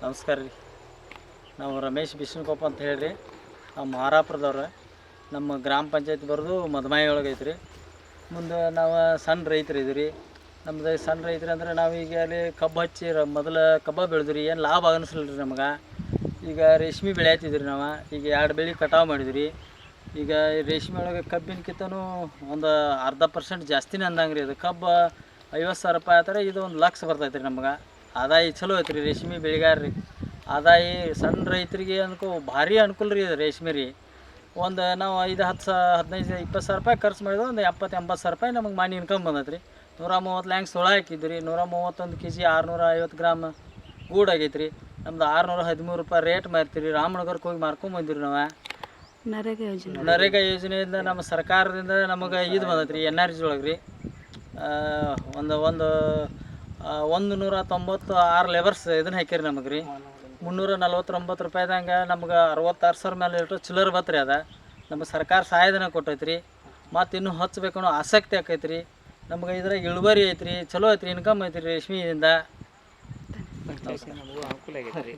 ನಮಸ್ಕಾರ ರೀ. ನಾವು ರಮೇಶ್ ಬಿಷ್ಣುಕೊಪ್ಪ ಅಂತ ಹೇಳ್ರಿ. ನಾವು ಮಾರಾಪುರದವ್ರು. ನಮ್ಮ ಗ್ರಾಮ ಪಂಚಾಯತ್ ಬರೋದು ಮದಮಾಯಿ ಒಳಗೆ ಐತ್ರಿ. ಮುಂದೆ ನಾವು ಸಣ್ಣ ರೈತರು ಇದ್ದೀವಿ ರೀ. ನಮ್ದು ಸಣ್ಣ ರೈತರು ಅಂದ್ರೆ ನಾವೀಗ ಅಲ್ಲಿ ಕಬ್ಬು ಹಚ್ಚಿ ಮೊದಲು ಕಬ್ಬ ಬೆಳೆದ್ರಿ, ಏನು ಲಾಭ ಅನ್ನಿಸ್ಲಿಲ್ಲ ರೀ ನಮಗೆ. ಈಗ ರೇಷ್ಮೆ ಬೆಳೆ ಹತ್ತಿದ್ರಿ ನಾವು. ಈಗ 2 ಬೆಳೆ ಕಟಾವು ಮಾಡಿದ್ರಿ. ಈಗ ರೇಷ್ಮೆ ಒಳಗೆ ಕಬ್ಬಿನಕ್ಕಿಂತನೂ ಒಂದು 0.5% ಜಾಸ್ತಿನೇ ಅಂದಂಗೆ ರೀ. ಅದು ಕಬ್ಬು 50,000 ರೂಪಾಯಿ ಆತಾರೆ, ಇದು 1,00,000 ಬರ್ತೈತೆ ರೀ ನಮ್ಗೆ. ಆದಾಯ ಚಲೋ ಐತೆ ರೀ ರೇಷ್ಮೆ ಬೆಳೆಗಾರ ರೀ. ಆದಾಯ ಸಣ್ಣ ರೈತರಿಗೆ ಭಾರಿ ಅನುಕೂಲ ರೀ. ಅದು ರೇಷ್ಮೆ ರೀ ಒಂದು ನಾವು 5, 10, 15, 20,000 ರೂಪಾಯಿ ಖರ್ಚು ಮಾಡಿದ್ರೆ ಒಂದು 70-80,000 ರೂಪಾಯಿ ನಮಗೆ ಮನೆ ಇನ್ಕಮ್ ಬಂದೈತೆ ರೀ. 130 ಲ್ಯಾಂಗ್ ಸೊಳ ಹಾಕಿದ್ರಿ. 131 kg 650 ಗ್ರಾಮ್ ಗೂಡು ಆಗೈತೆ ರೀ. ನಮ್ದು 613 ರೂಪಾಯಿ ರೇಟ್ ಮಾರ್ತೀರಿ. ರಾಮನಗರಕ್ಕೆ ಹೋಗಿ ಮಾರ್ಕೊಂಬಂದಿರಿ ನಾವು. ನರೇಗಾ ಯೋಜನೆಯಿಂದ ನಮ್ಮ ಸರ್ಕಾರದಿಂದ ನಮಗೆ ಇದು ಬಂದೈತೆ ರೀ, NRG ಒಳಗೆ ರೀ. ಒಂದು 196 ಲೇಬರ್ಸ್ ಇದನ್ನು ಹಾಕ್ಯಾರಿ ನಮಗೆ ರೀ. 349 ರೂಪಾಯಿದಂಗೆ ನಮ್ಗೆ 66,000 ಮೇಲೆ ಲೀಟ್ರ್ ಚಿಲ್ಲರ್ ಬತ್ತು ರೀ. ಅದು ನಮಗೆ ಸರ್ಕಾರ ಸಹಾಯಧನ ಕೊಟ್ಟೈತೆ ರೀ. ಮತ್ತು ಇನ್ನೂ ಹಚ್ಚಬೇಕು ಅನ್ನೋ ಆಸಕ್ತಿ ಆಕೈತೆ ರೀ ನಮ್ಗೆ. ಇದ್ರಾಗ ಇಳುವರಿ ಐತೆ ರೀ, ಚಲೋ ಐತೆ ರೀ, ಇನ್ಕಮ್ ಐತೆ ರೀ ರೇಷ್ಮೆಯಿಂದ. ಅನುಕೂಲ ಆಗೈತೆ ರೀ.